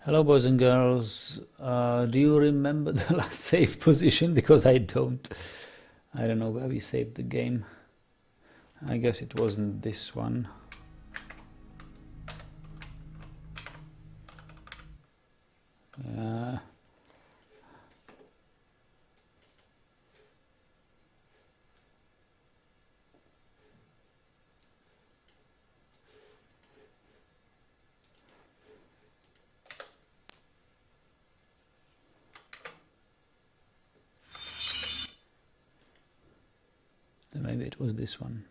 Hello, boys and girls. Do you remember the last save position? Because I don't. I don't know where we saved the game. I guess it wasn't this one. Maybe it was this one.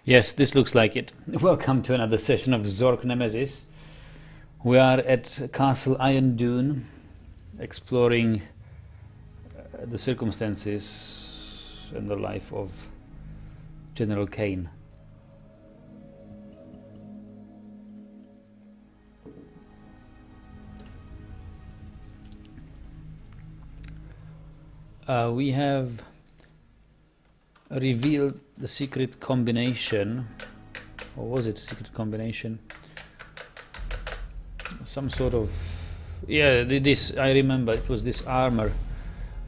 Yes, this looks like it. Welcome to another session of Zork Nemesis. We are at Castle Iron Dune, exploring the circumstances and the life of General Kaine. We have revealed the secret combination, or was it a secret combination? Some sort of, yeah, this, I remember, it was this armor.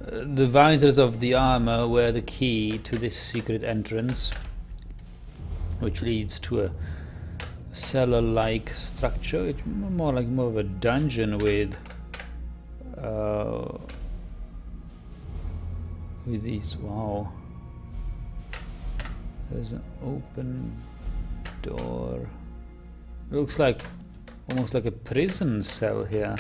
The visors of the armor were the key to this secret entrance, which leads to a cellar-like structure. It's more of a dungeon with these, wow. There's an open door. Looks like almost like a prison cell here.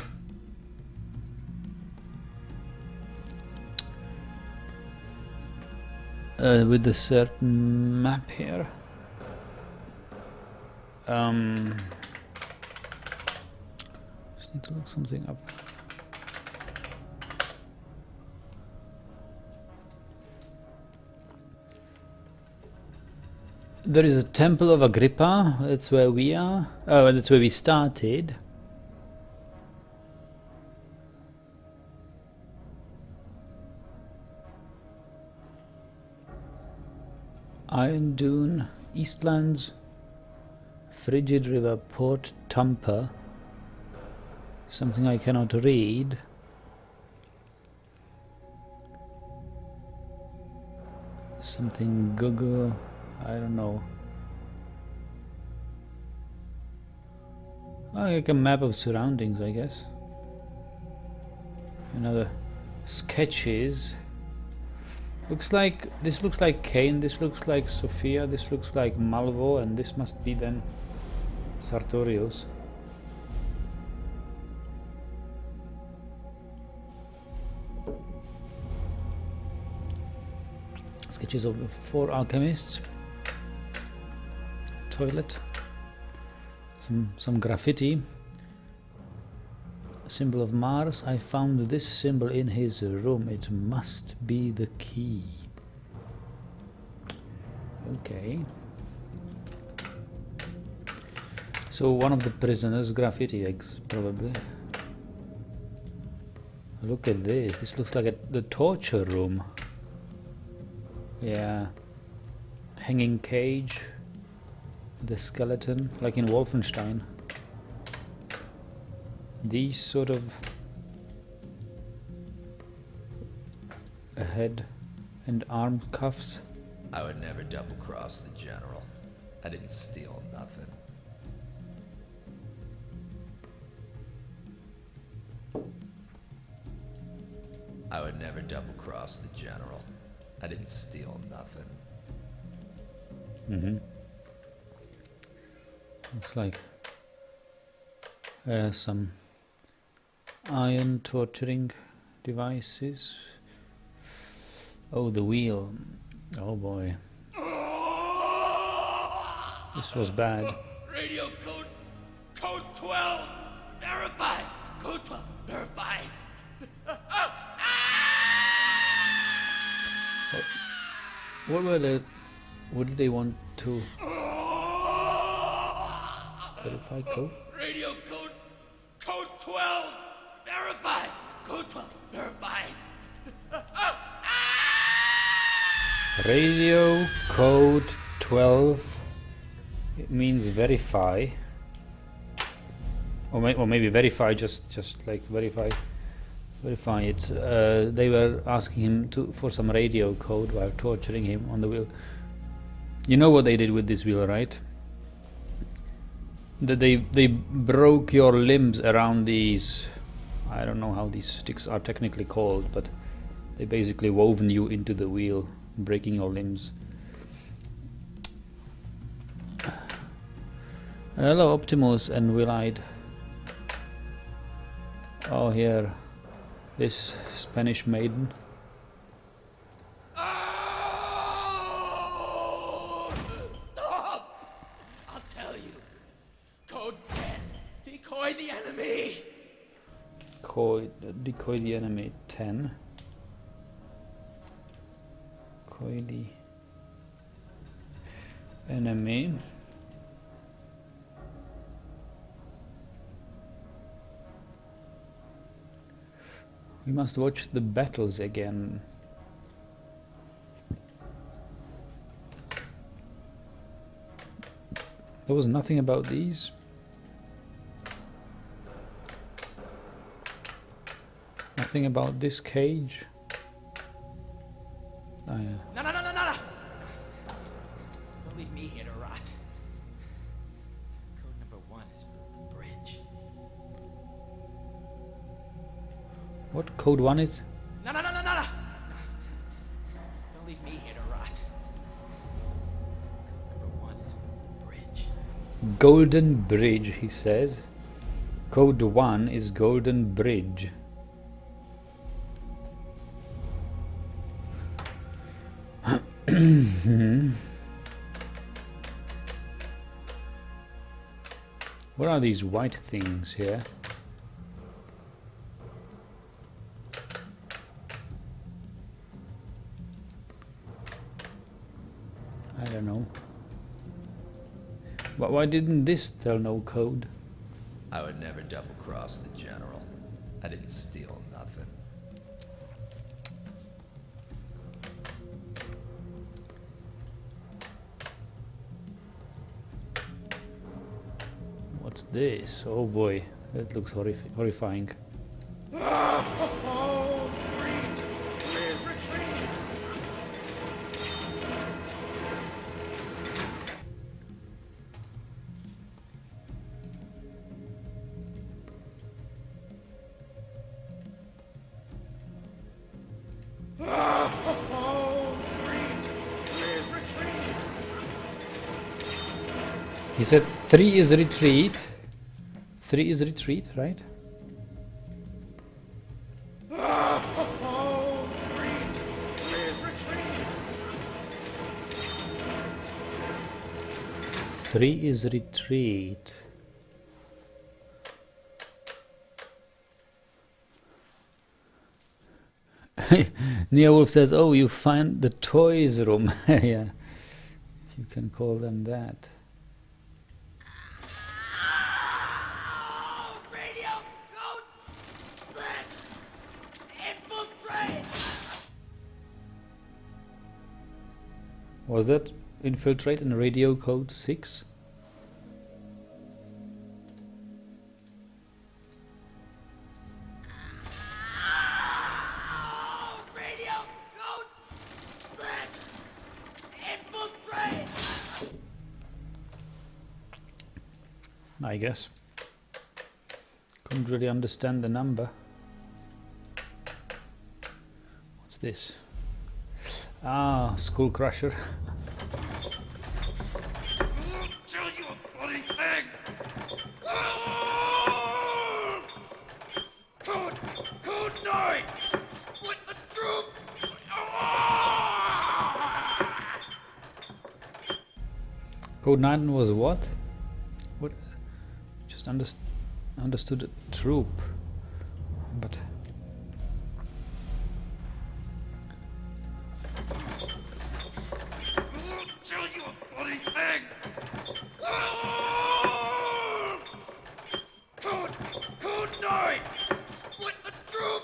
With a certain map here. Just need to look something up. There is a Temple of Agrippa. That's where we are. Oh, that's where we started. Iron Dune, Eastlands, Frigid River, Port Tampa. Something I cannot read. Something Google. I don't know. Like a map of surroundings, I guess. Another sketches. Looks like this looks like Kaine, this looks like Sophia, this looks like Malvo, and this must be then Sartorius. Sketches of the 4 alchemists. Toilet, some graffiti. A symbol of Mars. I found this symbol in his room. It must be the key. Okay. So one of the prisoners' graffiti eggs, probably. Look at this. This looks like the torture room. Yeah. Hanging cage. The skeleton, like in Wolfenstein. These sort of a head and arm cuffs. I would never double cross the general. I didn't steal nothing. I would never double cross the general. I didn't steal nothing. Looks like some iron torturing devices. Oh, the wheel. Oh boy. This was bad. Radio code 12. Verify. Code 12. Verify. What did they want to verify code? Radio code 12. Verify. Code 12. Verify. Radio code 12. It means verify. or maybe verify, just like verify it. They were asking him for some radio code while torturing him on the wheel. You know what they did with this wheel, right? That they broke your limbs around these, I don't know how these sticks are technically called, but they basically woven you into the wheel, breaking your limbs. Hello Optimus and Willide. Oh, here, this Spanish maiden. Oh! Stop! I'll tell you. Code 10. Decoy the enemy. Decoy the enemy. 10. Decoy the enemy. We must watch the battles again. There was nothing about these. Nothing about this cage. Oh yeah. No! Don't leave me here to rot. Code number 1 is the bridge. What code 1 is? No! Don't leave me here to rot. Code number 1 is the bridge. Golden Bridge, he says. Code 1 is Golden Bridge. What are these white things here? I don't know. But why didn't this tell no code? I would never double-cross the General. I didn't steal nothing. What's this? Oh boy, that looks horrifying. Please retreat. Please retreat. He said 3 is retreat. 3 is retreat, right? Please retreat. 3 is retreat. Neo Wolf says, oh, you find the toys room. Yeah, you can call them that. Radio code 6. Infiltrate. Was that infiltrate in radio code 6? Radio code 6. Infiltrate. I guess. Couldn't really understand the number. What's this? Ah, Skull Crusher. I'll tell you a bloody thing. Code 9. Split the troop. Code 9 was what? What? Just understood the troop. But I'll tell you a bloody thing. Code 9. Split the troop.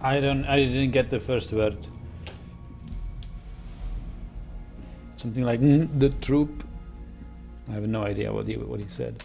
I didn't get the first word. Something like the troop. I have no idea what he said.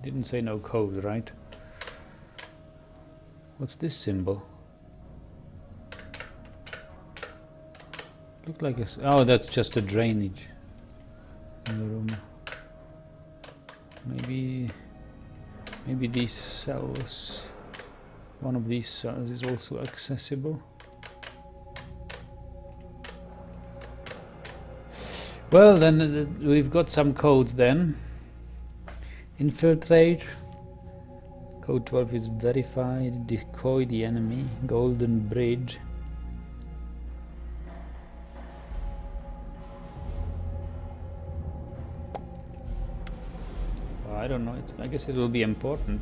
Didn't say no code, right? What's this symbol? Look like it's... Oh, that's just a drainage in the room. Maybe these cells... One of these cells is also accessible. Well, then we've got some codes then. Infiltrate. Code 12 is verified. Decoy the enemy. Golden Bridge. I don't know. I guess it will be important.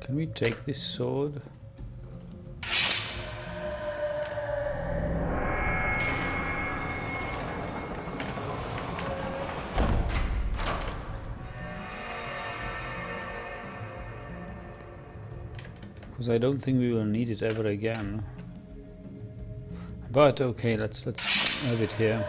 Can we take this sword? Because I don't think we will need it ever again. But okay, let's have it here.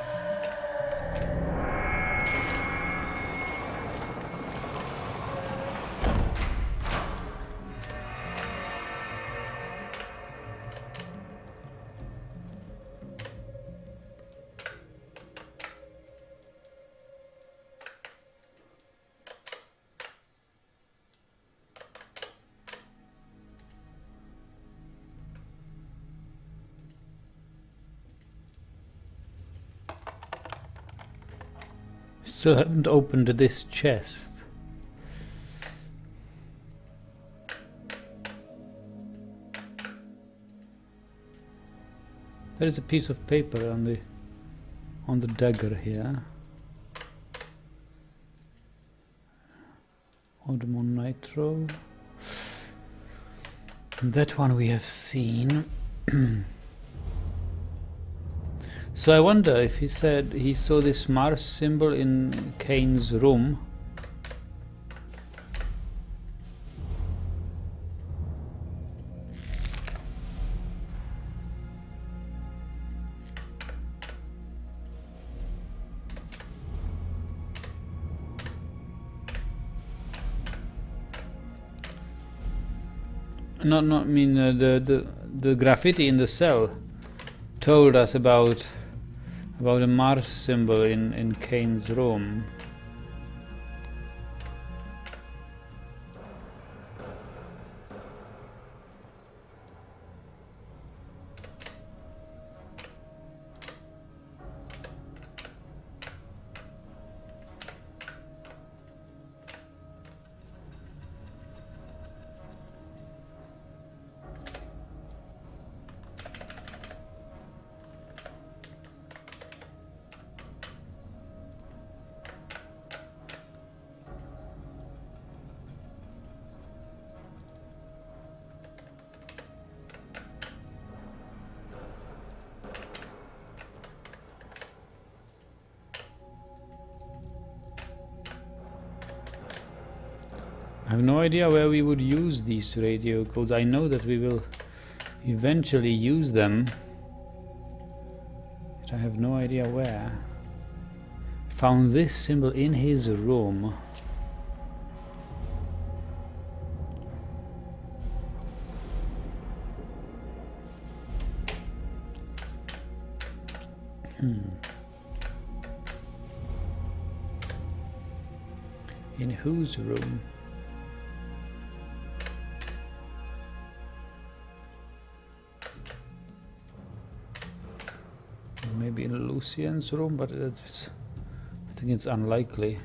Still haven't opened this chest. There is a piece of paper on the dagger here. Odemon Nitro. That one we have seen. So I wonder if he said he saw this Mars symbol in Kaine's room. Not I mean the graffiti in the cell told us about a Mars symbol in Kaine's room. I have no idea where we would use these radio codes. I know that we will eventually use them, but I have no idea where. Found this symbol in his room. In whose room? Maybe in Lucien's room, but I think it's unlikely.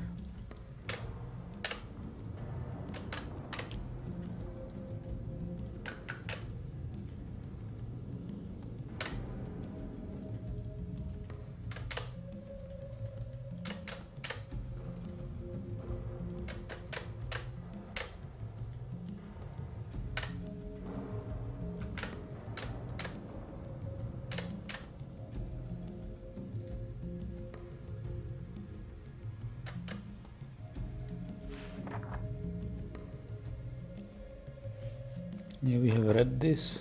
Yeah, we have read this.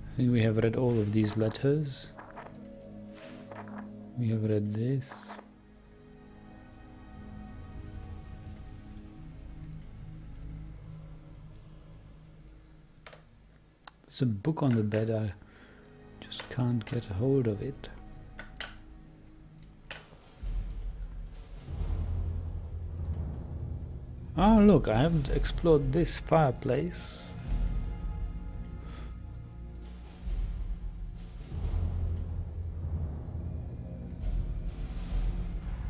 I think we have read all of these letters. We have read this. There's a book on the bed, I just can't get a hold of it. Oh look, I haven't explored this fireplace.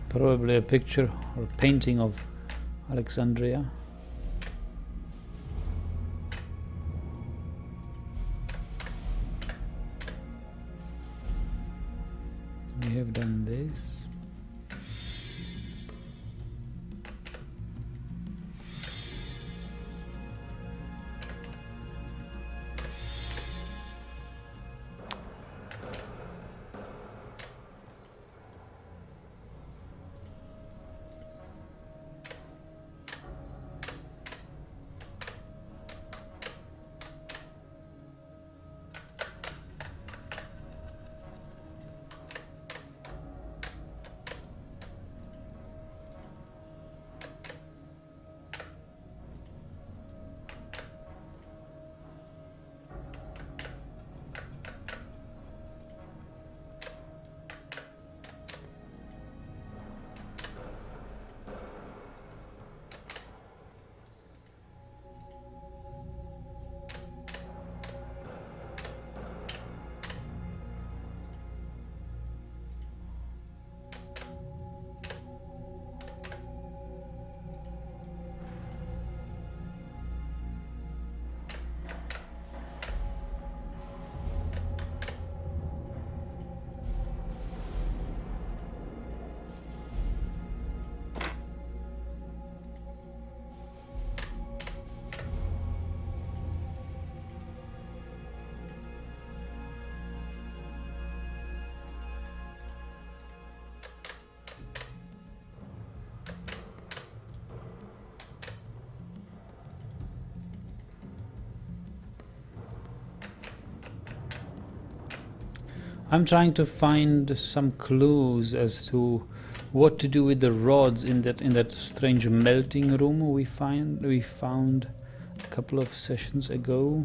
Probably a picture or a painting of Alexandria. We have done this. I'm trying to find some clues as to what to do with the rods in that strange melting room we found a couple of sessions ago.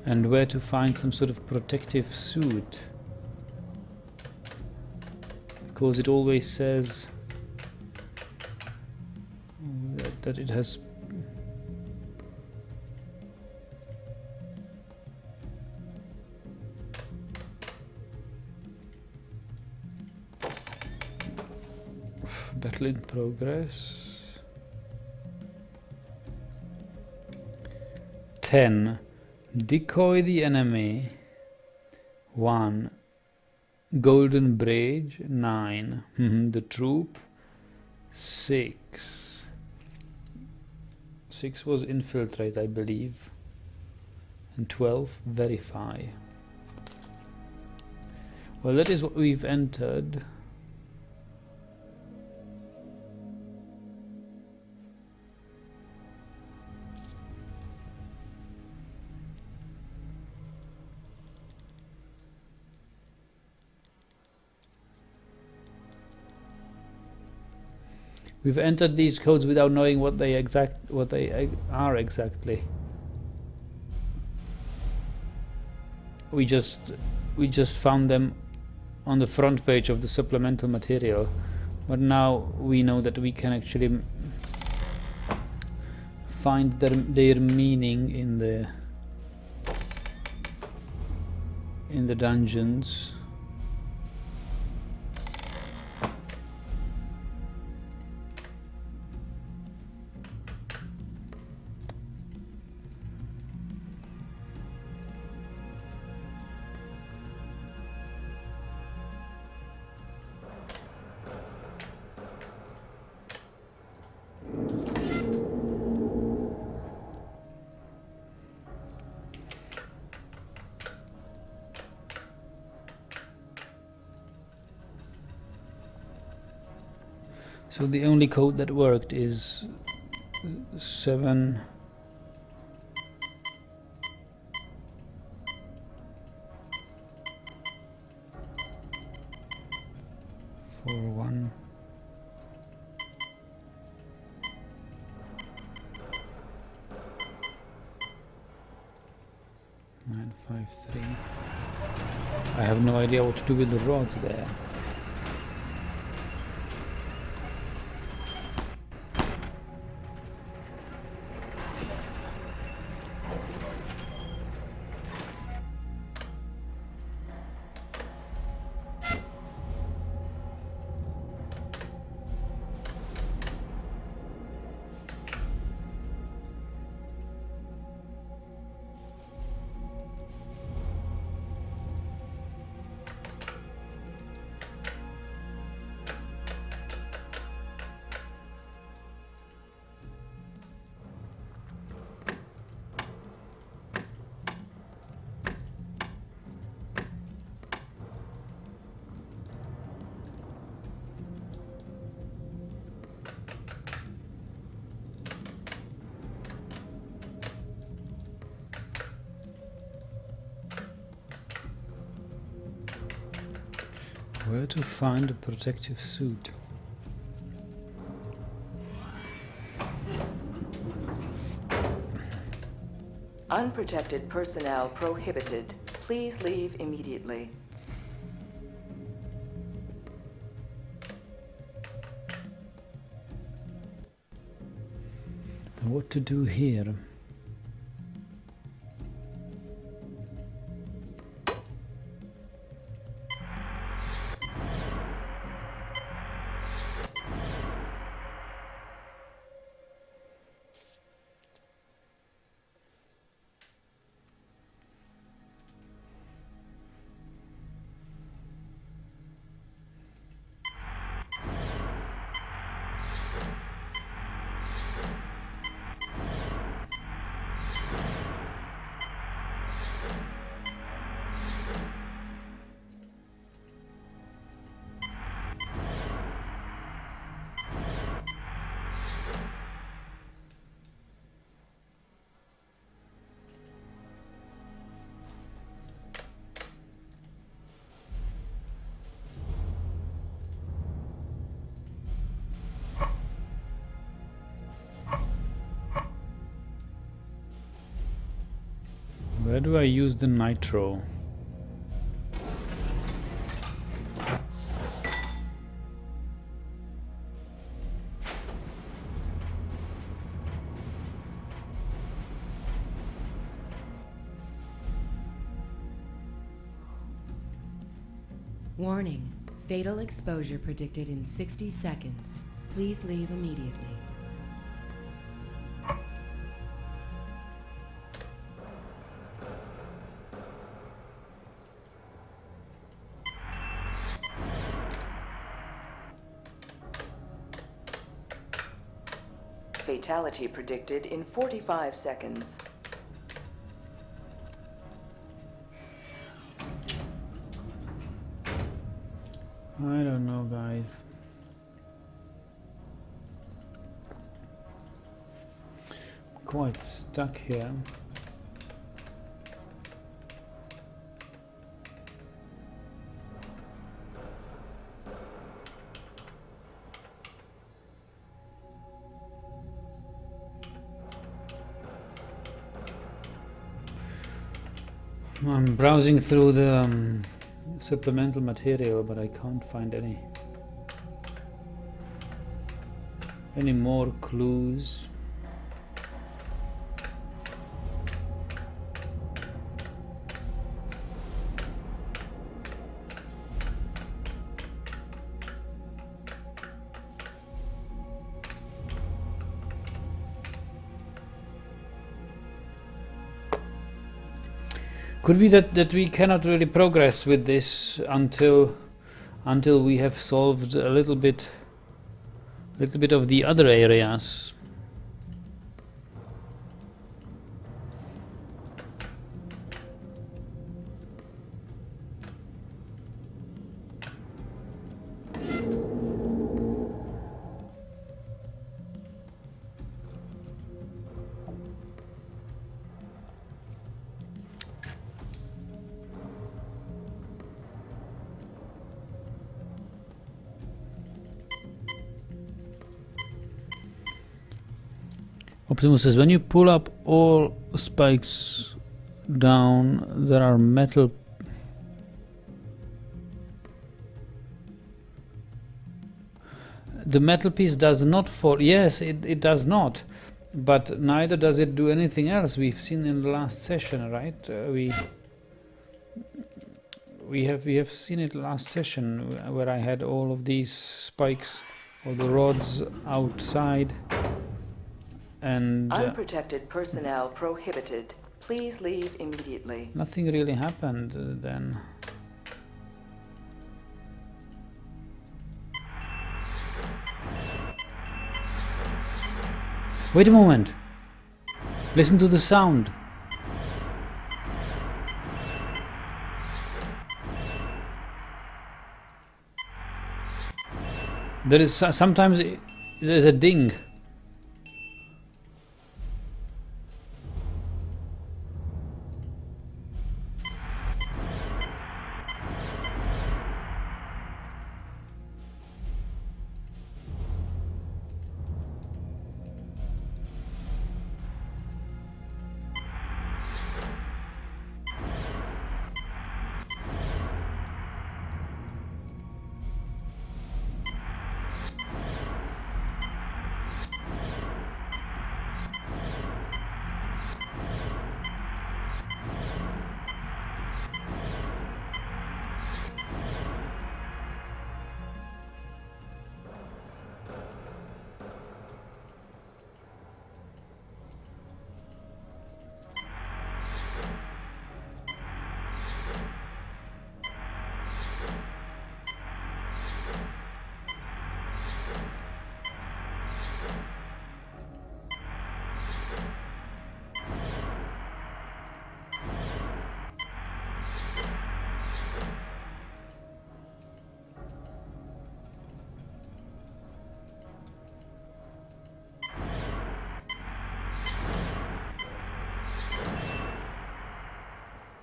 And where to find some sort of protective suit, because it always says that it has battle in progress. 10. Decoy the enemy. 1. Golden Bridge. 9. The troop. 6. 6 was infiltrate, I believe. And 12, verify. Well, that is what we've entered. We've entered these codes without knowing what they are exactly. We just found them on the front page of the supplemental material, but now we know that we can actually find their meaning in the dungeons. So the only code that worked is 7 4 1 9 5 3. I have no idea what to do with the rods there. Where to find a protective suit? Unprotected personnel prohibited. Please leave immediately. What to do here? Where do I use the nitro? Warning. Fatal exposure predicted in 60 seconds. Please leave immediately. Fatality predicted in 45 seconds. I don't know, guys. Quite stuck here. I'm browsing through the supplemental material, but I can't find any more clues. Could be that we cannot really progress with this until we have solved a little bit of the other areas. Optimus says, when you pull up all spikes down, there are metal. The metal piece does not fall. Yes, it does not. But neither does it do anything else. We've seen in the last session, right? We have seen it last session where I had all of these spikes, all the rods outside. And unprotected personnel prohibited. Please leave immediately. Nothing really happened then. Wait a moment. Listen to the sound. There is sometimes there's a ding.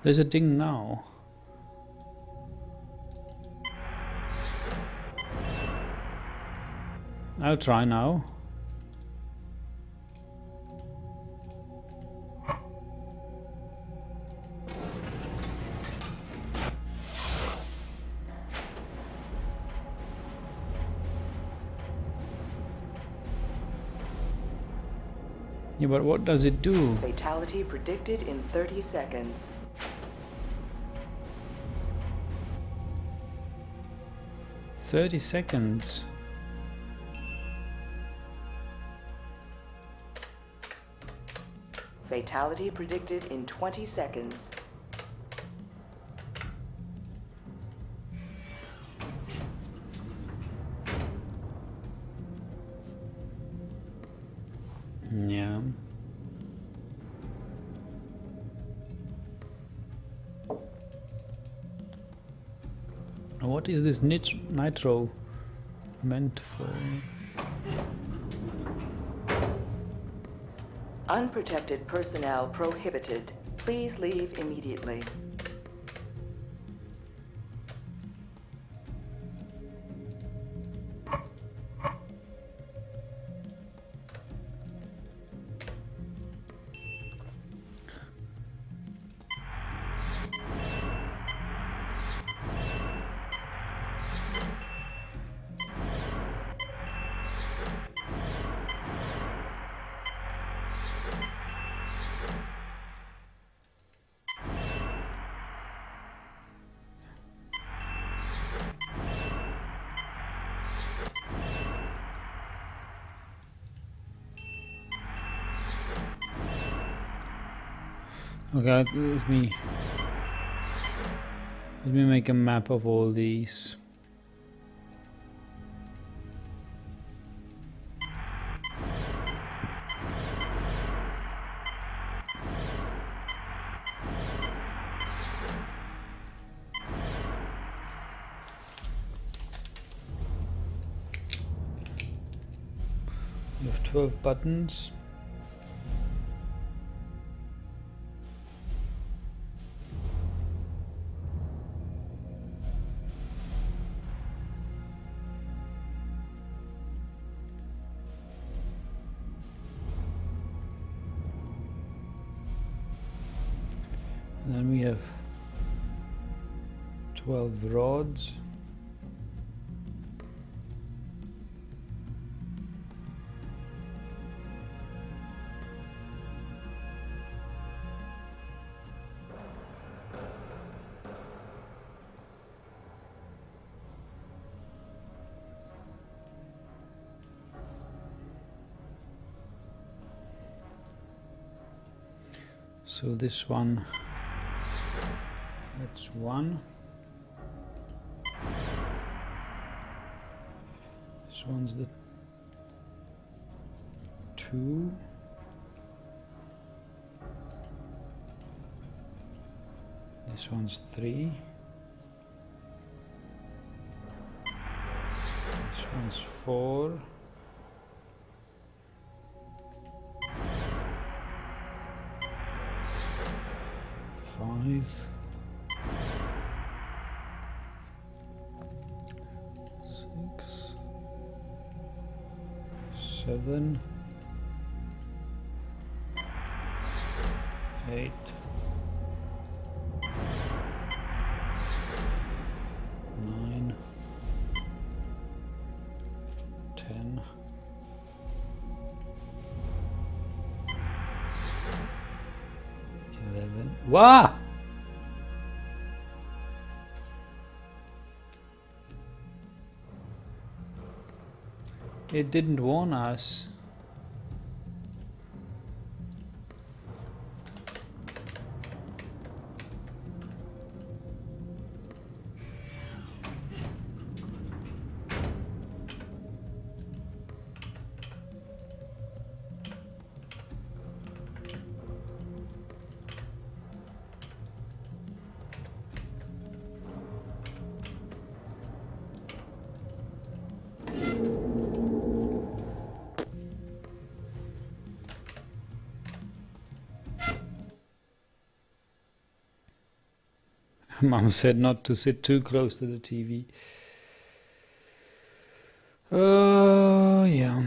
There's a ding now. I'll try now. Yeah, but what does it do? Fatality predicted in 30 seconds. "30 seconds. Fatality predicted in 20 seconds. Yeah. What is this nitro meant for? Unprotected personnel prohibited. Please leave immediately. Okay, let me make a map of all these. You have 12 buttons. Then we have 12 rods. So this one, that's one. This one's the two. This one's three. This one's four. Five. 6. 7. 8. 9. 10. 11. Wow! It didn't warn us. Mom said not to sit too close to the TV. Oh, yeah.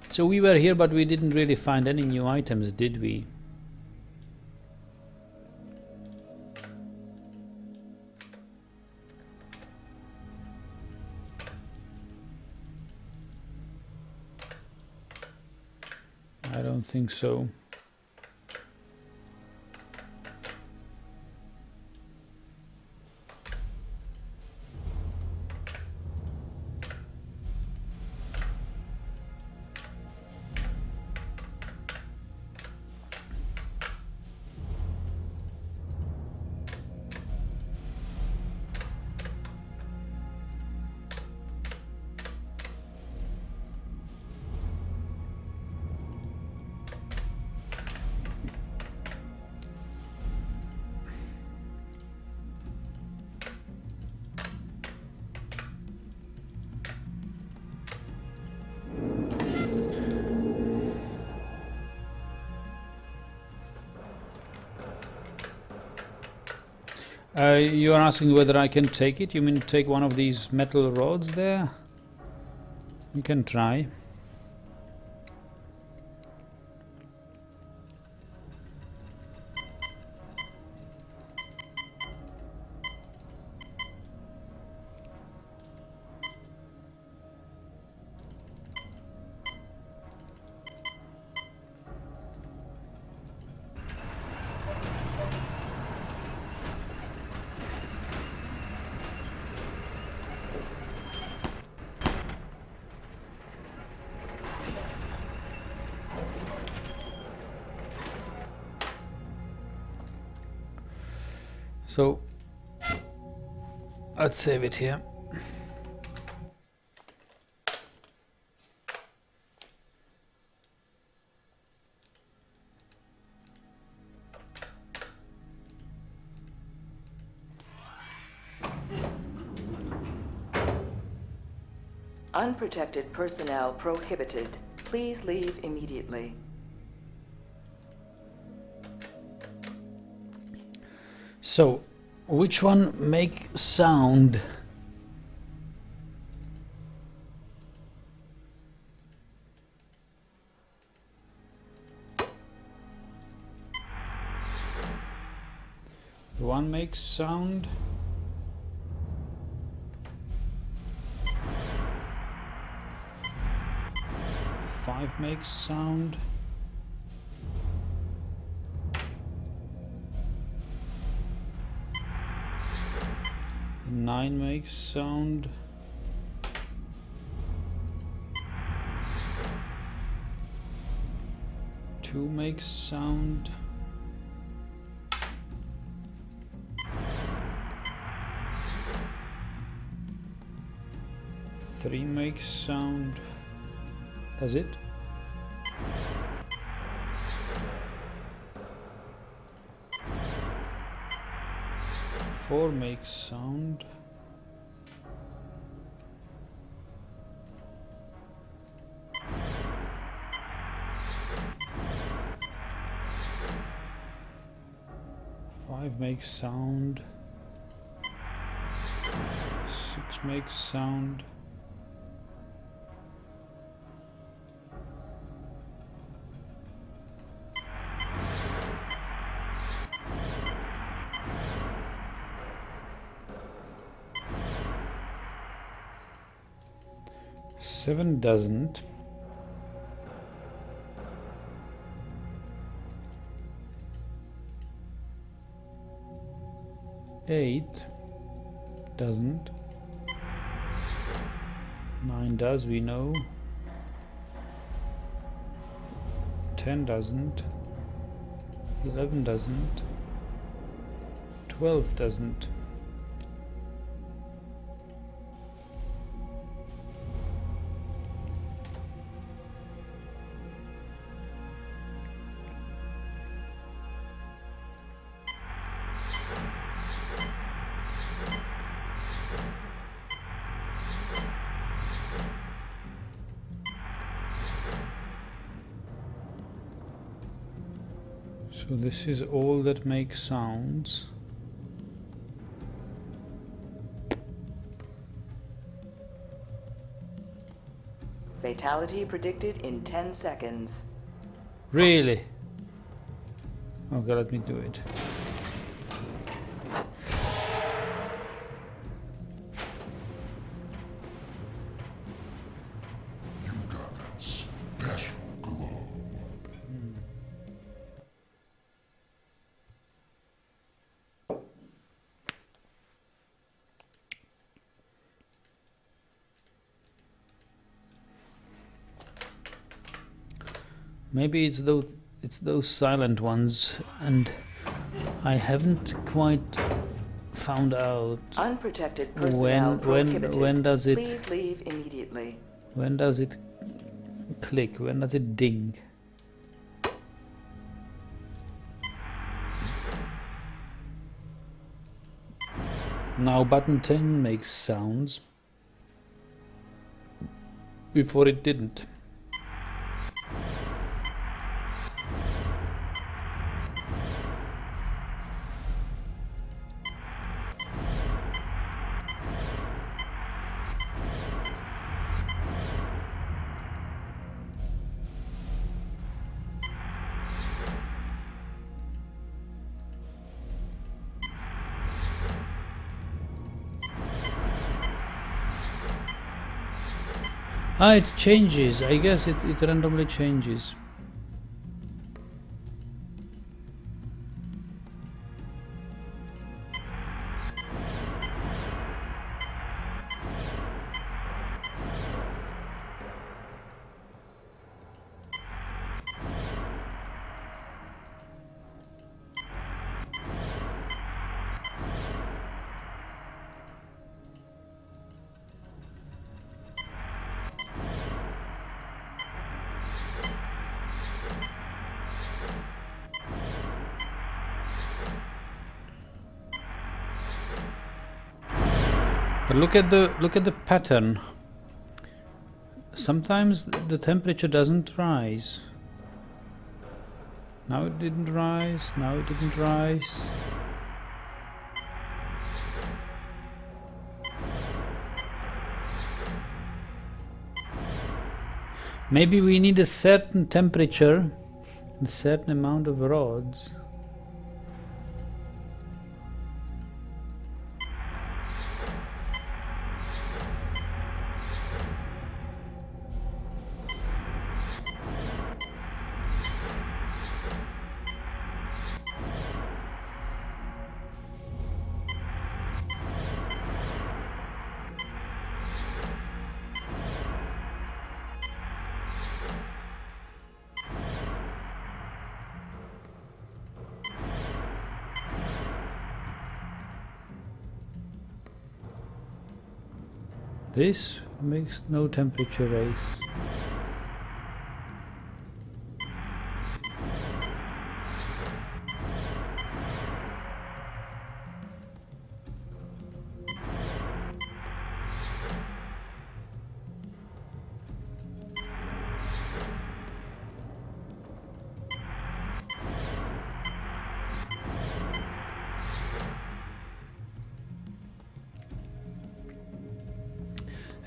So we were here, but we didn't really find any new items, did we? I don't think so. You are asking whether I can take it? You mean take one of these metal rods there? You can try. So let's save it here. Unprotected personnel prohibited. Please leave immediately. So, which one make sound? The one makes sound. The 5 makes sound. The 9 makes sound. Two makes sound. Three makes sound. Does it? Four makes sound. Five makes sound. 6 makes sound. Seven doesn't. Eight doesn't. 9 does, we know. 10 doesn't. 11 doesn't. 12 doesn't. So this is all that makes sounds. Fatality predicted in 10 seconds. Really? Okay, let me do it. You've got that special glow. Maybe it's those silent ones, and I haven't quite found out Unprotected personnel prohibited. when does it Please leave immediately. when does it click? When does it ding? Now button 10 makes sounds. Before it didn't. Ah, it changes. I guess it randomly changes. But look at the pattern. Sometimes the temperature doesn't rise. Now it didn't rise, now it didn't rise. Maybe we need a certain temperature, a certain amount of rods. This makes no temperature rise.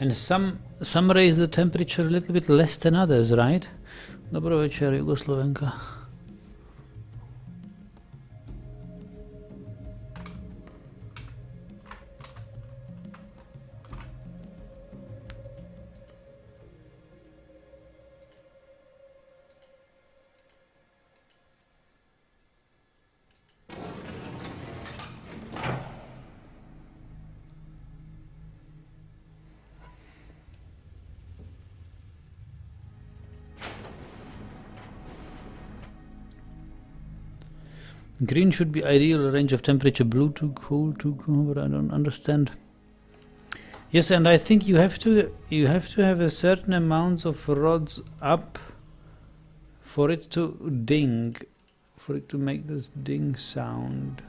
And some raise the temperature a little bit less than others, right? Dobro večer, Jugoslovenka. Green should be ideal range of temperature, blue too cold, but I don't understand. Yes, and I think you have to have a certain amount of rods up for it to ding, for it to make this ding sound.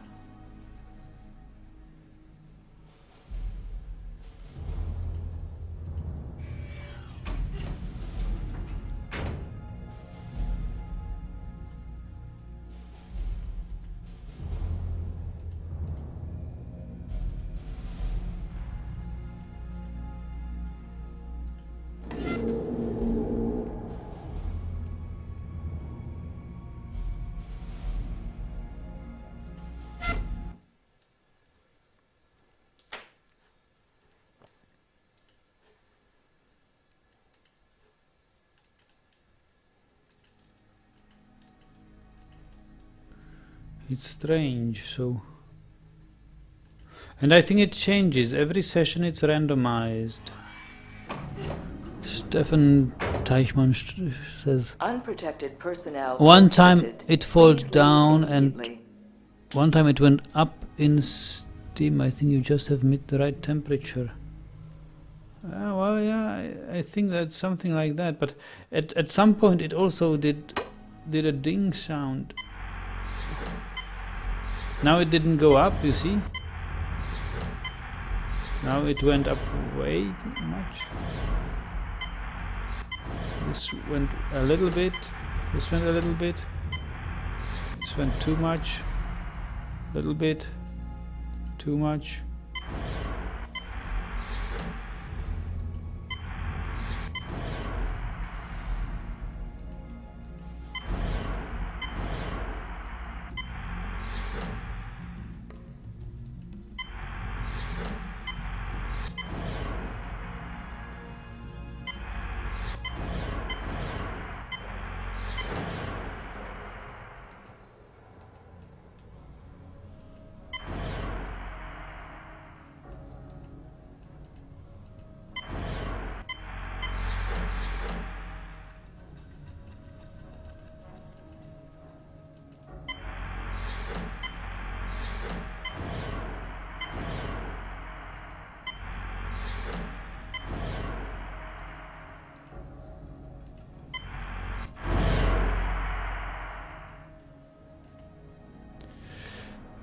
It's strange, so... And I think it changes. Every session it's randomized. Stefan Teichmann says... Unprotected personnel One time prohibited. it falls Please leave down and immediately. one time it went up in steam. I think you just have met the right temperature. Well, yeah, I think that's something like that. But at some point it also did a ding sound. Now it didn't go up, you see? Now it went up way too much. This went a little bit. This went a little bit. This went too much. Little bit. Too much.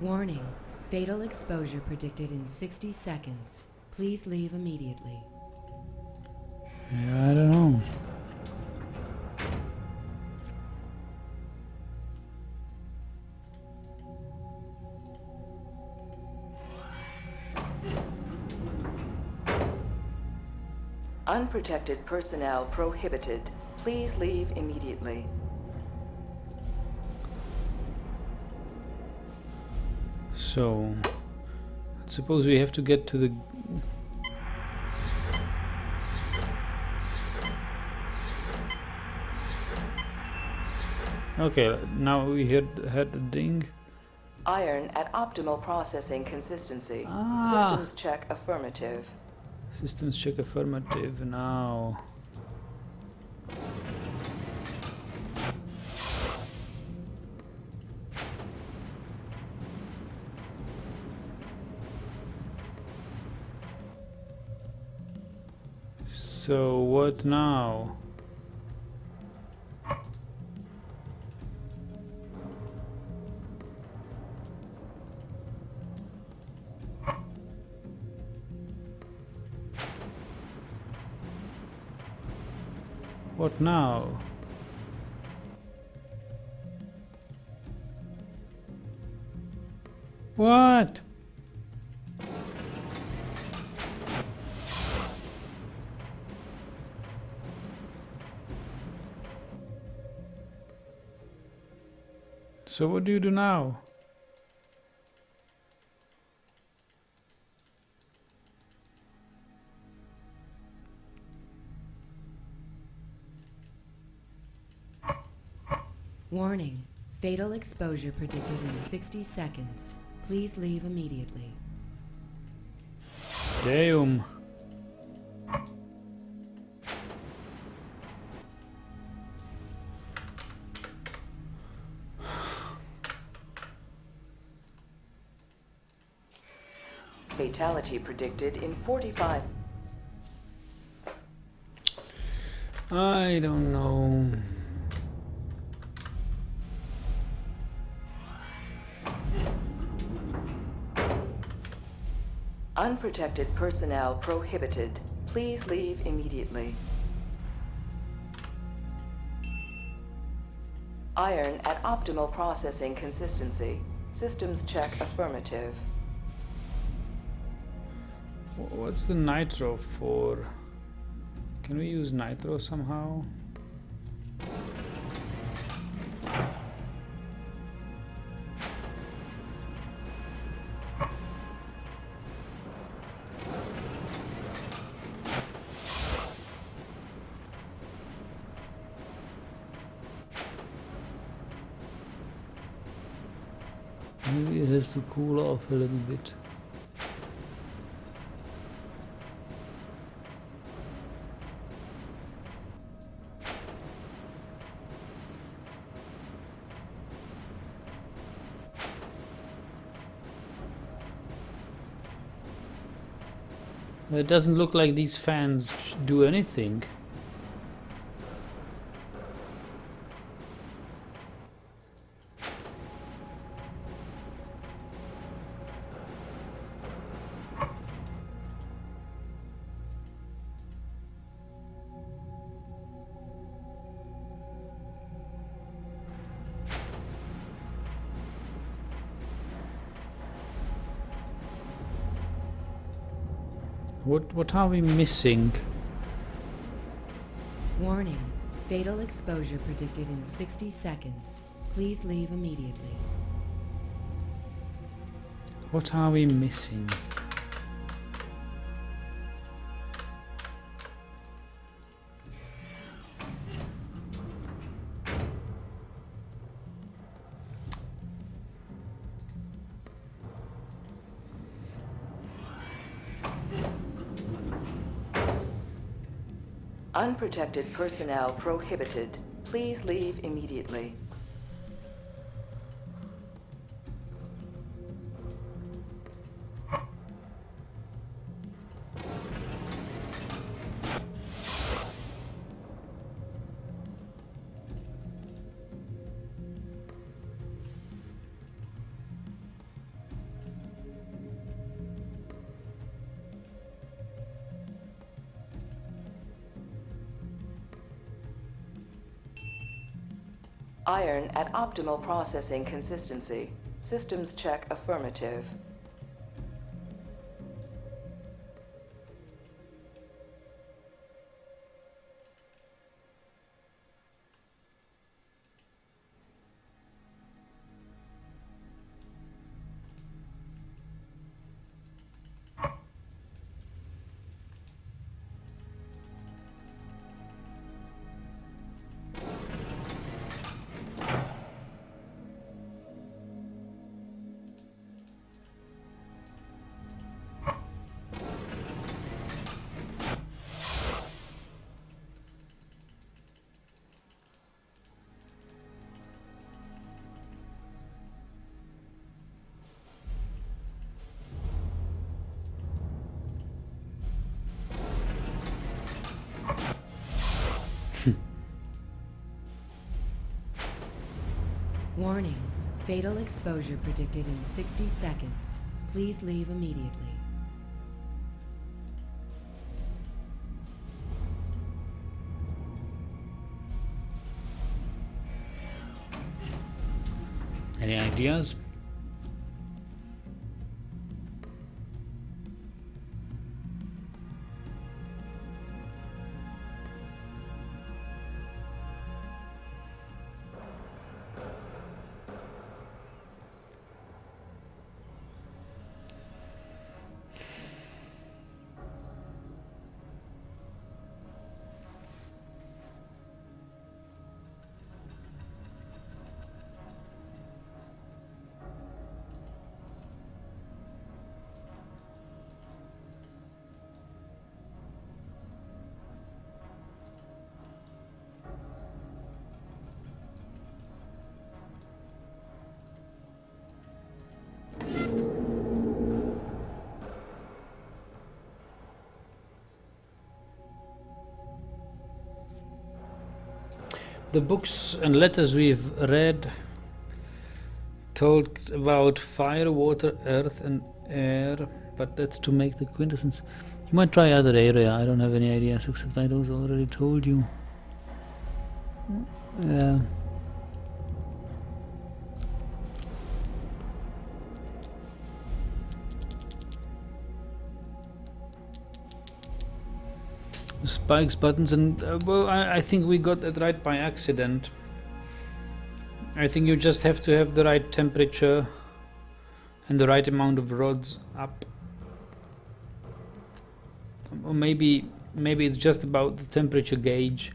Warning. Fatal exposure predicted in 60 seconds. Please leave immediately. Yeah, I don't know. Unprotected personnel prohibited. Please leave immediately. So, suppose we have to get to the... Okay, now we had the ding. Iron at optimal processing consistency. Ah. Systems check affirmative. Systems check affirmative now. So what now? What now? What? So what do you do now? Warning. Fatal exposure predicted in 60 seconds. Please leave immediately. Damn. Fatality predicted in 45. I don't know. Unprotected personnel prohibited. Please leave immediately. Iron at optimal processing consistency. Systems check affirmative. What's the nitro for? Can we use nitro somehow? Maybe it has to cool off a little bit. It doesn't look like these fans do anything. What are we missing? Warning. Fatal exposure predicted in 60 seconds. Please leave immediately. What are we missing? Unprotected personnel prohibited. Please leave immediately. Iron at optimal processing consistency. Systems check affirmative. Warning. Fatal exposure predicted in 60 seconds. Please leave immediately. Any ideas? The books and letters we've read told about fire, water, earth, and air, but that's to make the quintessence. You might try other area. I don't have any ideas except I those already told you. Yeah. Spikes, buttons, and well, I think we got that right by accident. I think you just have to have the right temperature and the right amount of rods up. Or maybe it's just about the temperature gauge.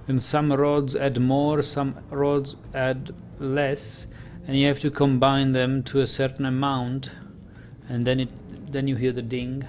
And some rods add more, some rods add less, and you have to combine them to a certain amount, and then you hear the ding.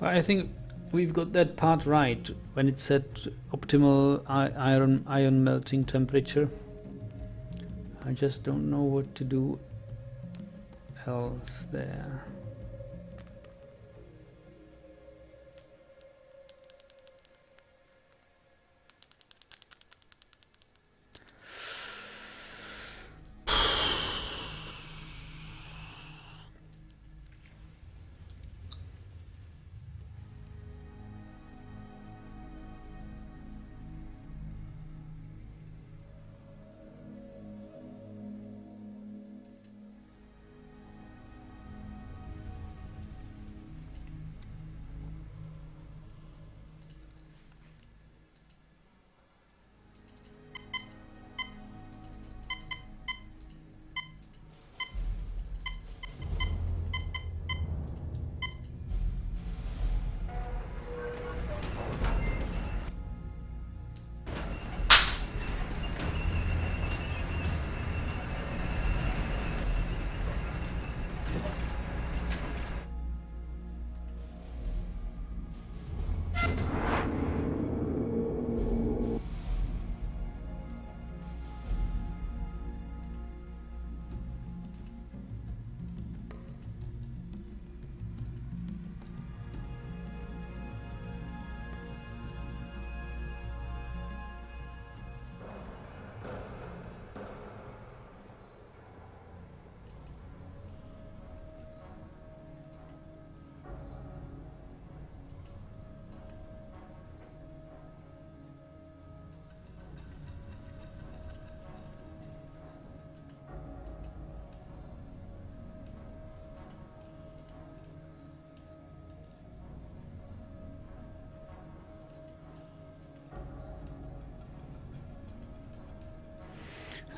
But I think we've got that part right when it said optimal iron melting temperature. I just don't know what to do else there.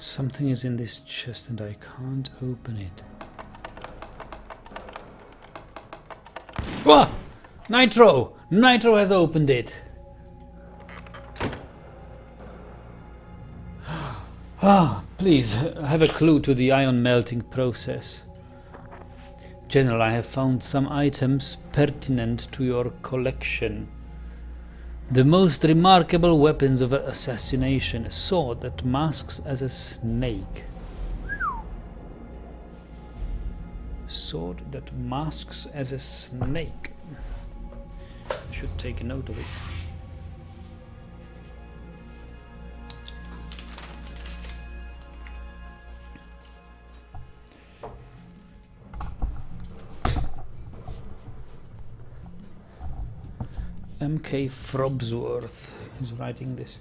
Something is in this chest and I can't open it. Ah! Nitro! Nitro has opened it! Ah, please, have a clue to the ion melting process. General, I have found some items pertinent to your collection. The most remarkable weapons of assassination, a sword that masks as a snake. Sword that masks as a snake. I should take a note of it. M.K. Frobsworth is writing this.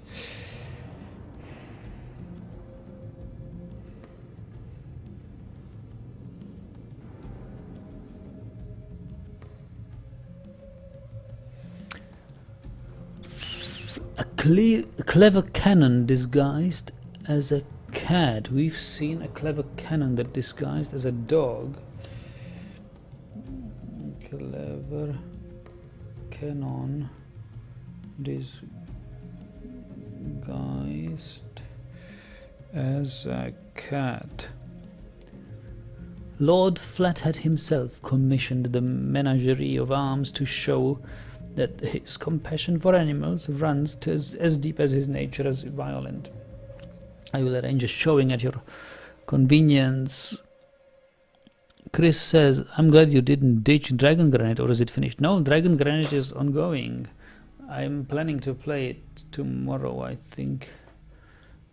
A clever cannon disguised as a cat. We've seen a clever cannon that disguised as a dog. Clever cannon disguised as a cat. Lord Flathead himself commissioned the menagerie of arms to show that his compassion for animals runs as deep as his nature is violent. I will arrange a showing at your convenience. Chris says, I'm glad you didn't ditch Dragon Granite, or is it finished? No, Dragon Granite is ongoing. I'm planning to play it tomorrow, I think.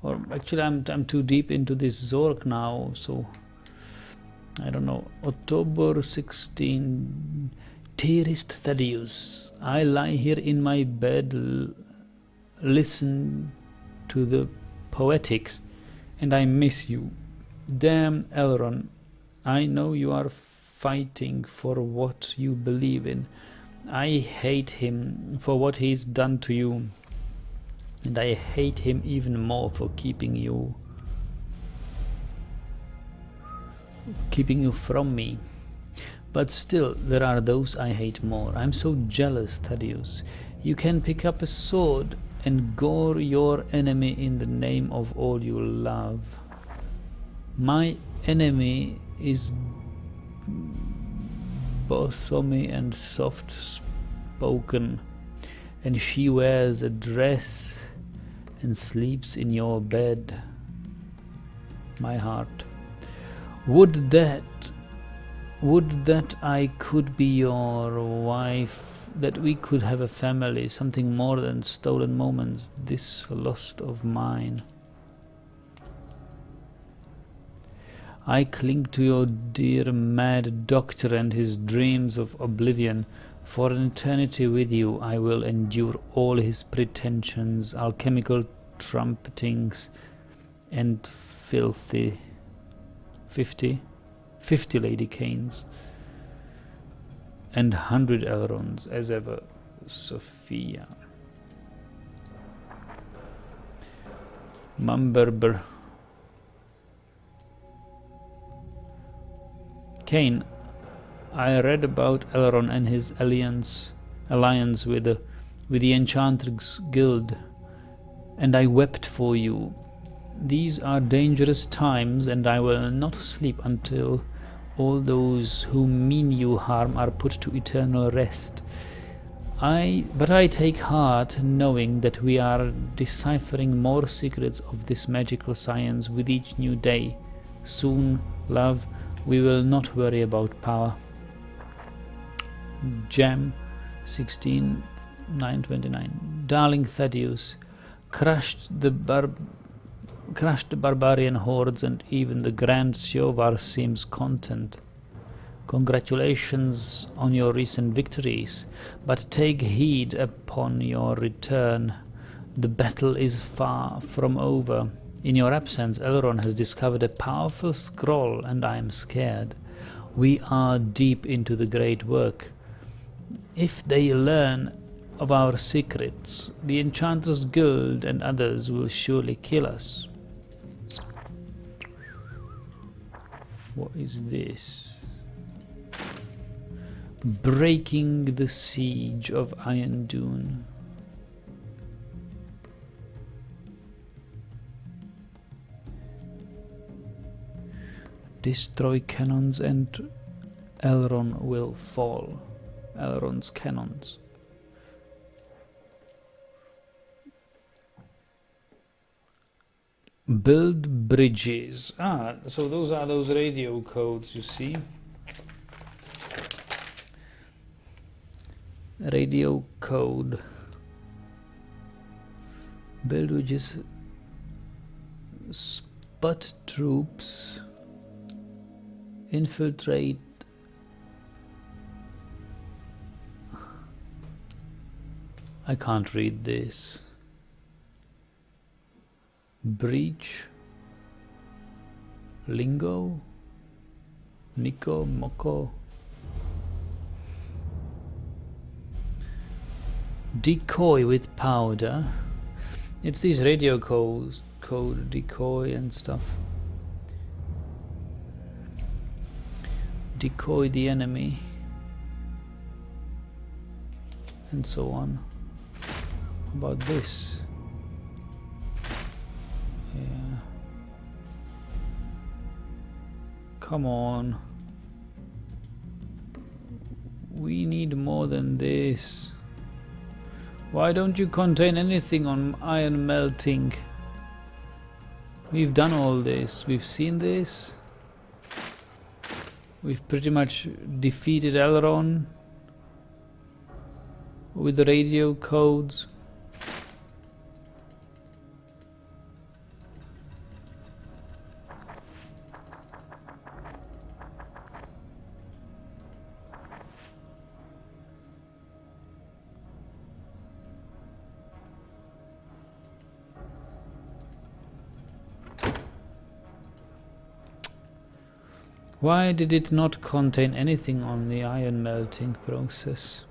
Or actually, I'm too deep into this Zork now, so I don't know. October 16. Dearest Thaddeus, I lie here in my bed, listen to the poetics, and I miss you. Damn Elrond, I know you are fighting for what you believe in. I hate him for what he's done to you, and I hate him even more for keeping you from me. But still, there are those I hate more. I'm so jealous, Thaddeus. You can pick up a sword and gore your enemy in the name of all you love. My enemy is bothomy and soft-spoken, and she wears a dress and sleeps in your bed. My heart. Would that I could be your wife, that we could have a family, something more than stolen moments, this lust of mine. I cling to your dear mad doctor and his dreams of oblivion. For an eternity with you I will endure all his pretensions, alchemical trumpetings, and 50 Lady Kaines, and 100 Elronds, as ever, Sophia. Mumberber. Kaine, I read about Elrond and his alliance with the Enchantress Guild, and I wept for you. These are dangerous times, and I will not sleep until all those who mean you harm are put to eternal rest. But I take heart knowing that we are deciphering more secrets of this magical science with each new day. Soon, love, we will not worry about power. Jam 16:929. Darling Thaddeus, crushed the barbarian hordes, and even the Grand Siovar seems content. Congratulations on your recent victories, but take heed upon your return. The battle is far from over. In your absence, Elrond has discovered a powerful scroll, and I am scared. We are deep into the great work. If they learn of our secrets, the Enchantress Guild and others will surely kill us. What is this? Breaking the siege of Iron Dune. Destroy cannons and Elrond will fall. Elrond's cannons. Build bridges. Ah, so those are those radio codes, you see. Radio code. Build bridges. Spot troops. Infiltrate. I can't read this. Breach. Lingo. Nico. Moko. Decoy with powder. It's these radio codes, code decoy and stuff. Decoy the enemy and so on. How about this? Yeah. Come on. We need more than this. Why don't you contain anything on iron melting? We've done all this. We've seen this. We've pretty much defeated Elrond with the radio codes. Why did it not contain anything on the iron melting process?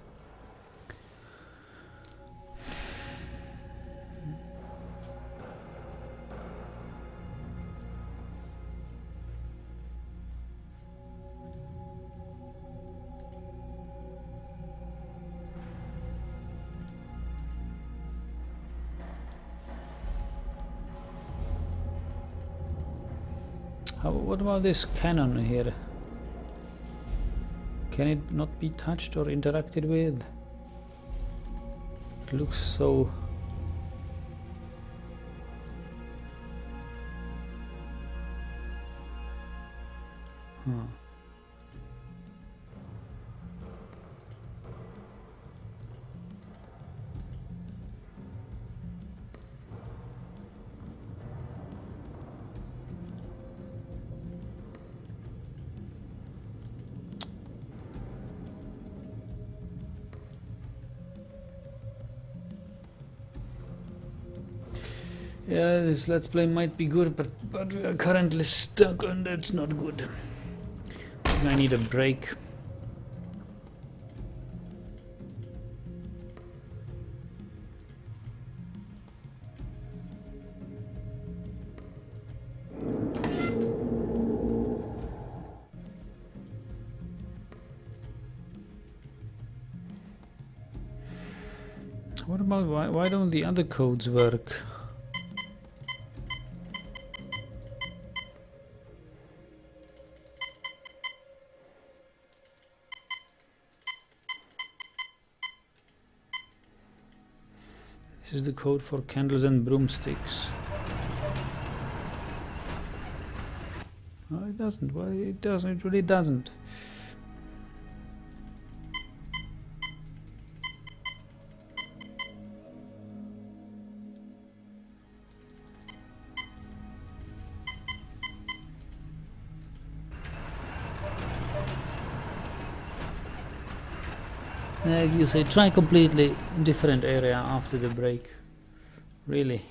What about this cannon here? Can it not be touched or interacted with? It looks so... Huh. Yeah, this Let's Play might be good, but we are currently stuck and that's not good. I think I need a break. What about why don't the other codes work? This is the code for candles and broomsticks. Oh, it doesn't. Why it doesn't? It really doesn't. Like you say, try completely different area after the break. Really.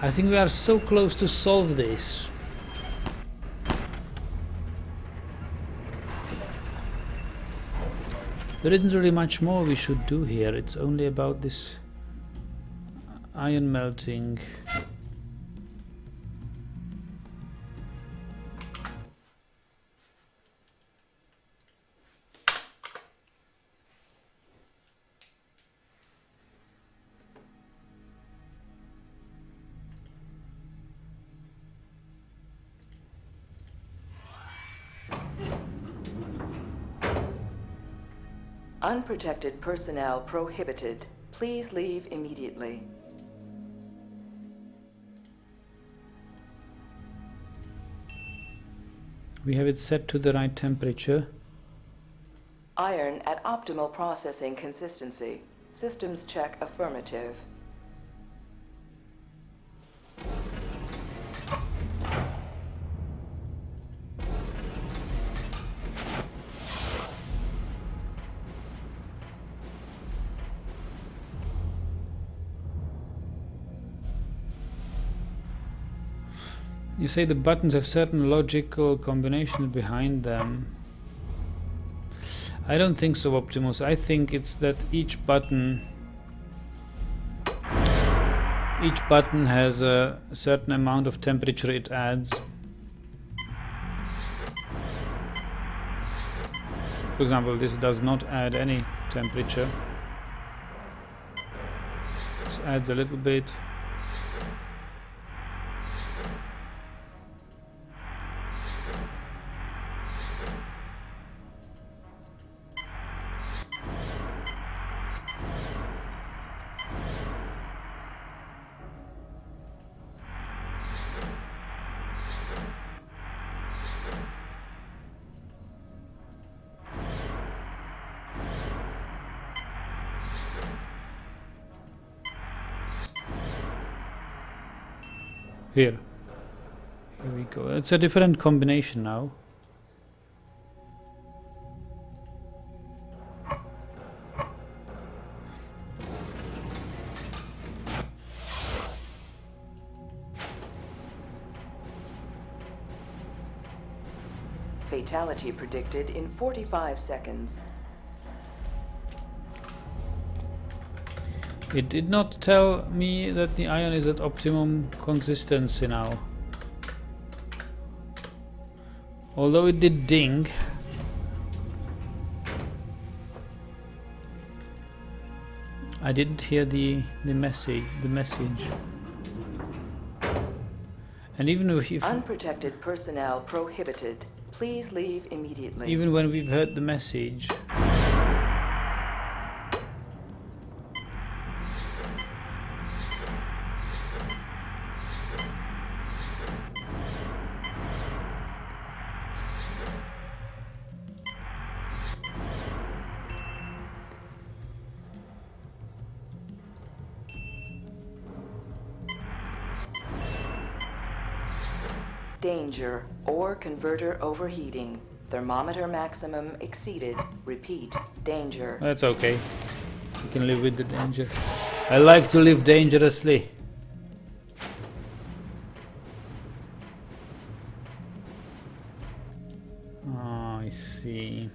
I think we are so close to solve this. There isn't really much more we should do here. It's only about this iron melting. Unprotected personnel prohibited. Please leave immediately. We have it set to the right temperature. Iron at optimal processing consistency. Systems check affirmative. You say the buttons have certain logical combinations behind them. I don't think so, Optimus. I think it's that each button has a certain amount of temperature it adds. For example, this does not add any temperature. This adds a little bit. Here we go. It's a different combination now. Fatality predicted in 45 seconds. It did not tell me that the iron is at optimum consistency now. Although it did ding. I didn't hear the message. And even if Unprotected personnel prohibited. Please leave immediately. even when we've heard the message, Danger. Ore converter overheating. Thermometer maximum exceeded. Repeat. Danger. that's okay. You can live with the danger. I like to live dangerously. Oh, I see.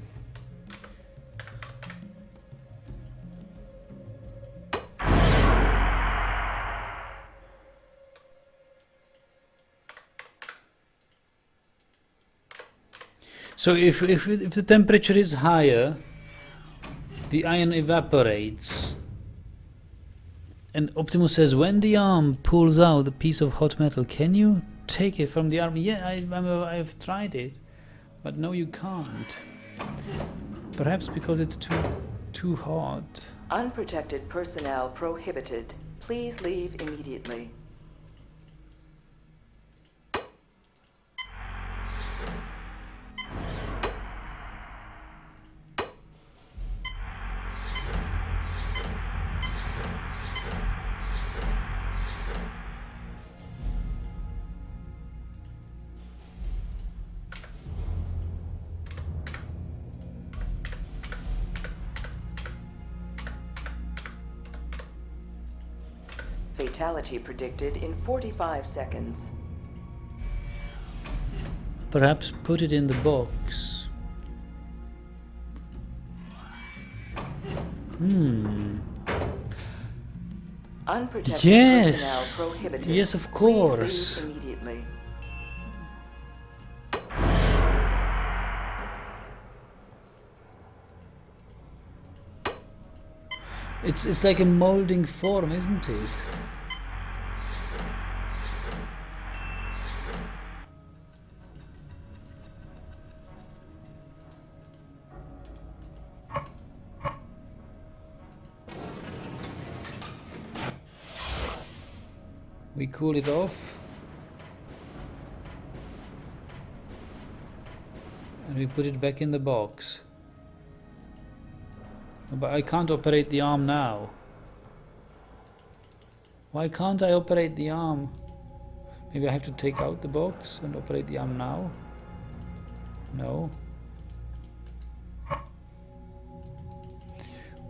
So if the temperature is higher, the iron evaporates. And Optimus says, when the arm pulls out a piece of hot metal, can you take it from the arm? Yeah, I've tried it, but no, you can't. Perhaps because it's too hot. Unprotected personnel prohibited. Please leave immediately. Fatality predicted in 45 seconds. Perhaps put it in the box. Unprotected Yes. personnel prohibited. Yes, of Please course. leave immediately. It's like a molding form, isn't it? We cool it off. And we put it back in the box. But I can't operate the arm now. Why can't I operate the arm? Maybe I have to take out the box and operate the arm now? No.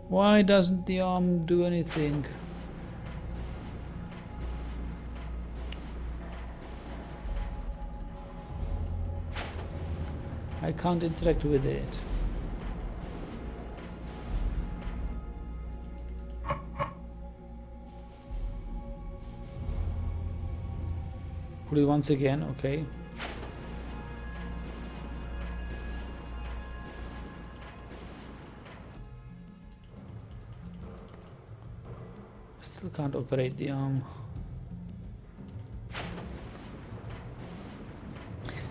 Why doesn't the arm do anything? I can't interact with it. Put it once again, okay. Still can't operate the arm.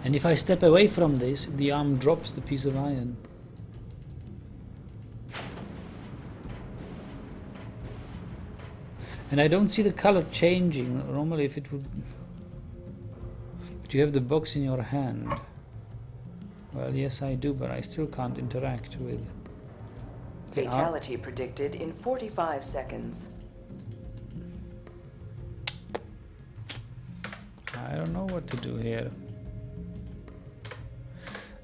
And if I step away from this, the arm drops the piece of iron. And I don't see the color changing. Normally if it would... But you have the box in your hand. Well, yes I do, but I still can't interact with... Okay, Fatality predicted in 45 seconds. I don't know what to do here.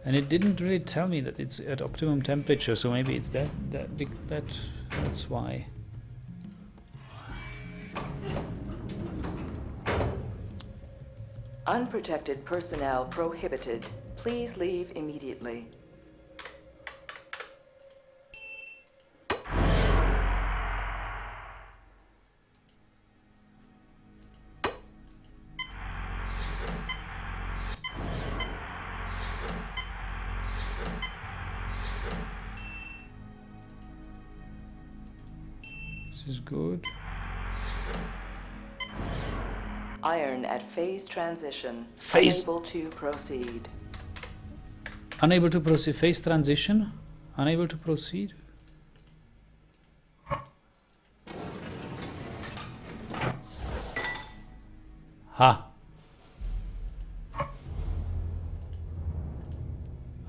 And it didn't really tell me that it's at optimum temperature, so maybe it's that's why. Unprotected personnel prohibited. Please leave immediately. This is good. Iron at phase transition. Phase- Unable to proceed. Unable to proceed. Phase transition. Unable to proceed. Ha.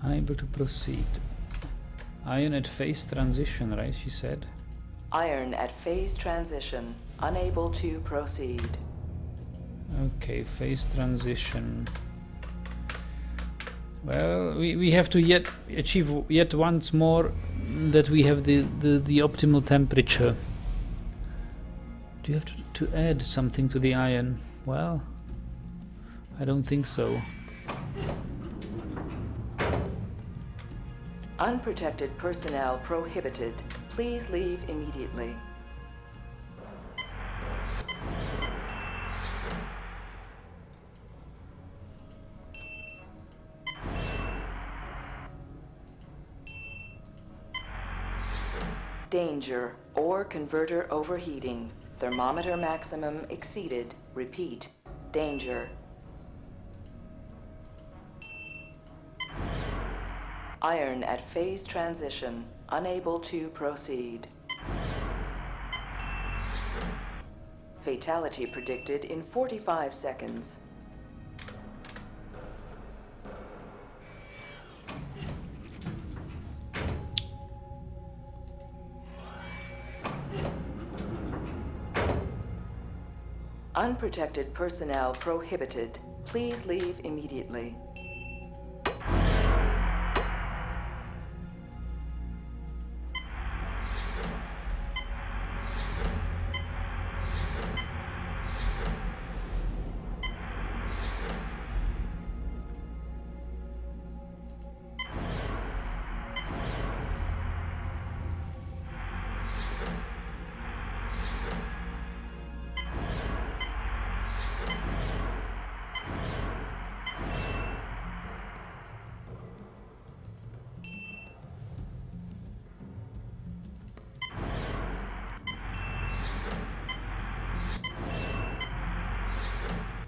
Unable to proceed. Iron at phase transition, right? She said. Iron at phase transition. Unable to proceed. Okay, phase transition. Well, we have to yet achieve yet once more that we have the optimal temperature. Do you have to add something to the iron? Well, I don't think so. Unprotected personnel prohibited. Please leave immediately. Danger. Ore converter overheating. Thermometer maximum exceeded. Repeat. Danger. Iron at phase transition. Unable to proceed. Fatality predicted in 45 seconds. Unprotected personnel prohibited. Please leave immediately.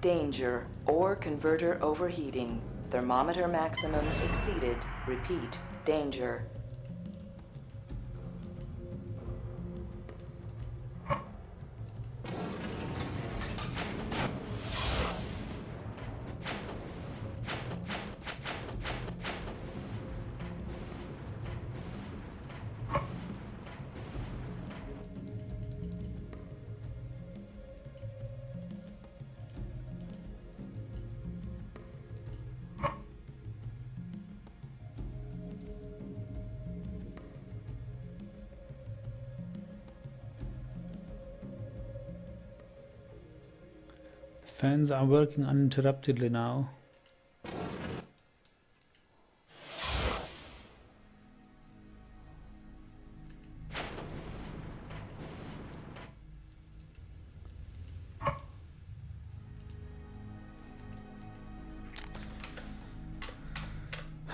Danger. Ore converter overheating. Thermometer maximum exceeded. Repeat. Danger. Fans are working uninterruptedly now.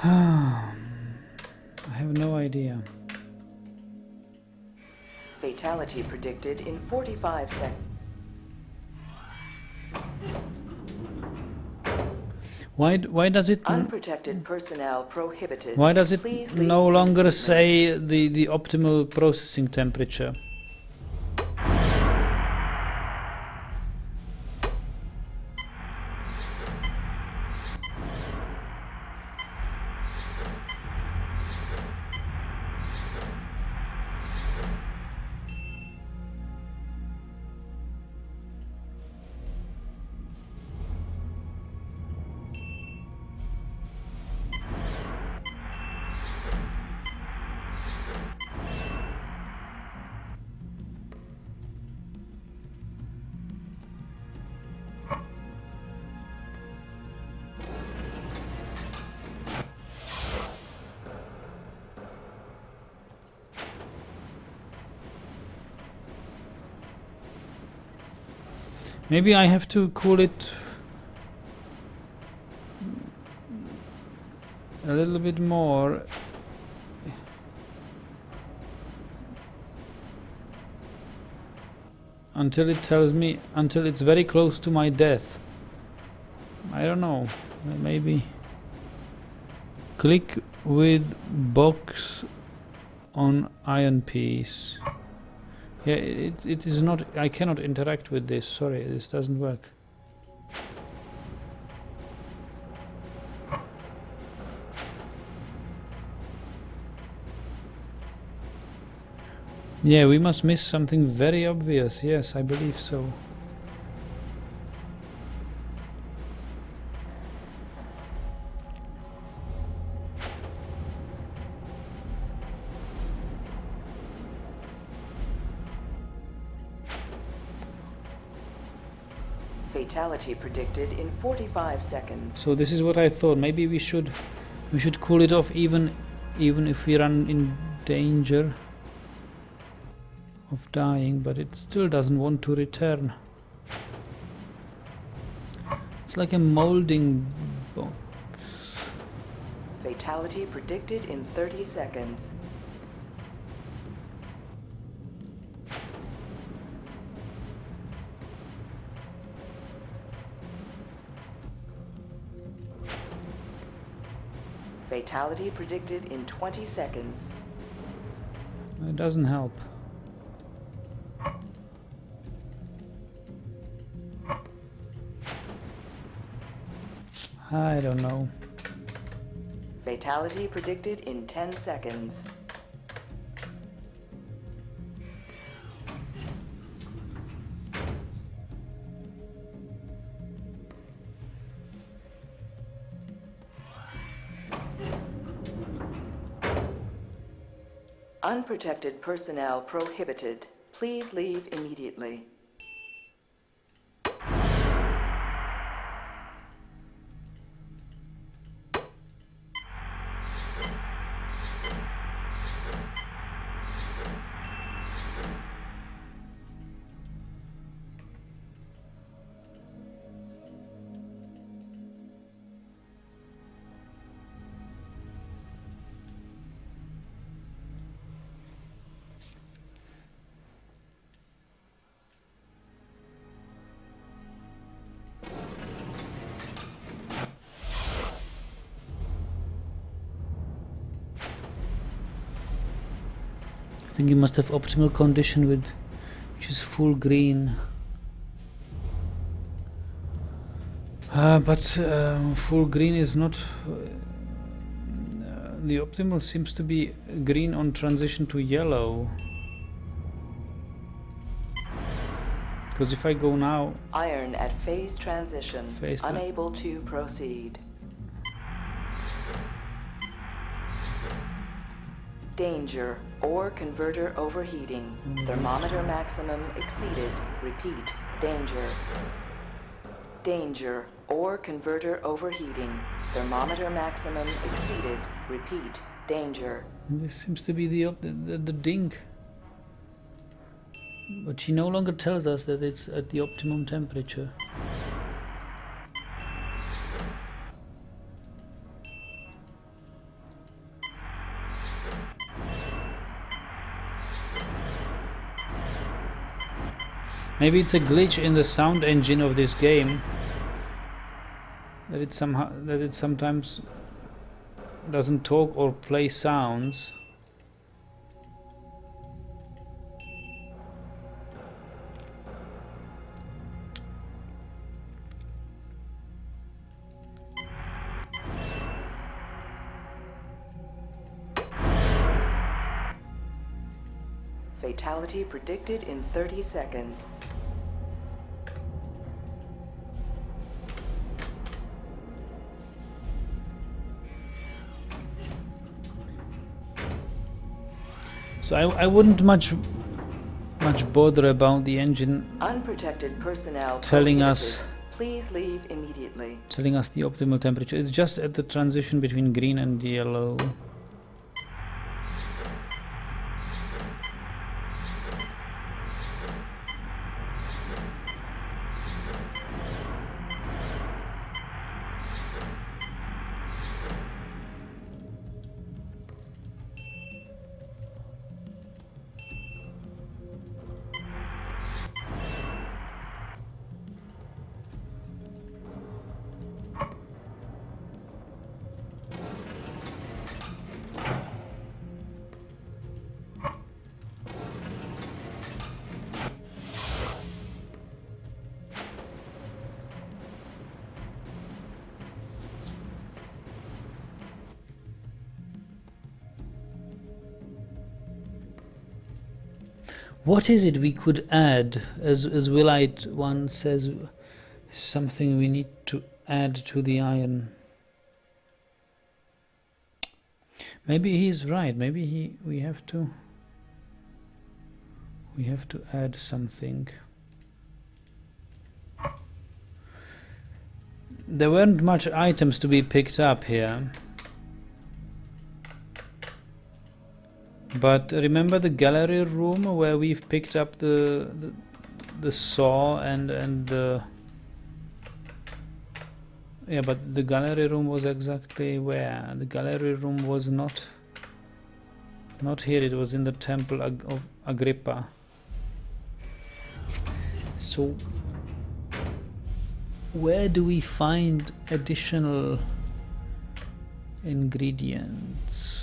I have no idea. Fatality predicted in 45 seconds. Why does it Unprotected personnel prohibited. why does it Please no leave longer immediately. say the optimal processing temperature? Maybe I have to cool it a little bit more. Until it tells me, until it's very close to my death. I don't know, maybe. Click with box on iron piece. Yeah, it is not, I cannot interact with this, sorry, this doesn't work. Yeah, we must miss something very obvious, yes, I believe so. Fatality predicted in 45 seconds. So this is what I thought, maybe we should cool it off even if we run in danger of dying, but it still doesn't want to return. It's like a molding box. Fatality predicted in 30 seconds. Fatality predicted in 20 seconds. It doesn't help. I don't know. Fatality predicted in 10 seconds. Unprotected personnel prohibited. Please leave immediately. think you must have optimal condition with which is full green. But full green is not. The optimal seems to be green on transition to yellow. Because if I go now... Iron at phase transition. Phase Unable to proceed. Danger. Ore converter overheating. Thermometer maximum exceeded. Repeat. Danger. Danger. Ore converter overheating. Thermometer maximum exceeded. Repeat. Danger. This seems to be the ding. But she no longer tells us that it's at the optimum temperature. Maybe it's a glitch in the sound engine of this game. That it sometimes doesn't talk or play sounds. Fatality predicted in 30 seconds. So I wouldn't much bother about the engine Unprotected personnel telling us prohibited. Please leave immediately. telling us the optimal temperature. It's just at the transition between green and yellow. What is it we could add, as Willite one says, something we need to add to the iron? Maybe he's right. Maybe we have to add something. There weren't much items to be picked up here. But remember the gallery room where we've picked up the saw and the... Yeah, but the gallery room was exactly where? The gallery room was not here, it was in the temple of Agrippa. So where do we find additional ingredients?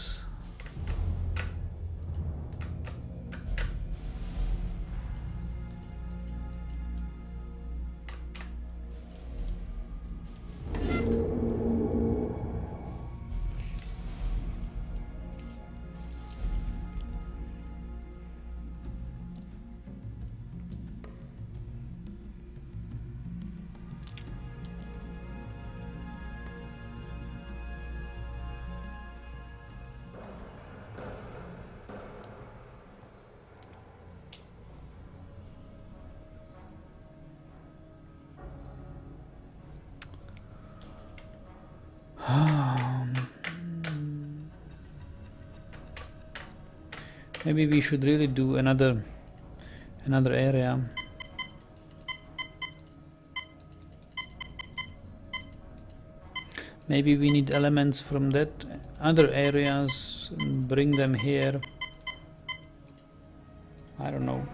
Maybe we should really do another area. Maybe we need elements from that other areas and bring them here. I don't know.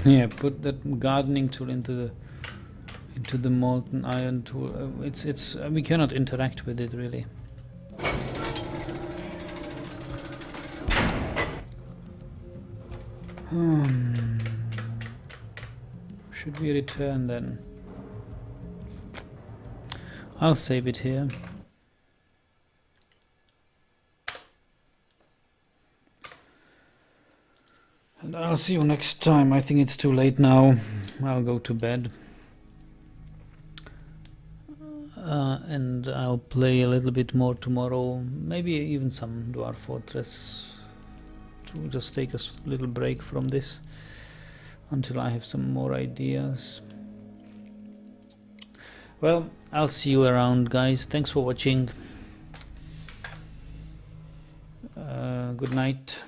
Yeah, put that gardening tool into the molten iron tool. It's we cannot interact with it really. Should we return then? I'll save it here. And I'll see you next time. I think it's too late now. I'll go to bed. And I'll play a little bit more tomorrow. Maybe even some Dwarf Fortress. To just take a little break from this until I have some more ideas. Well, I'll see you around, guys. Thanks for watching. Good night.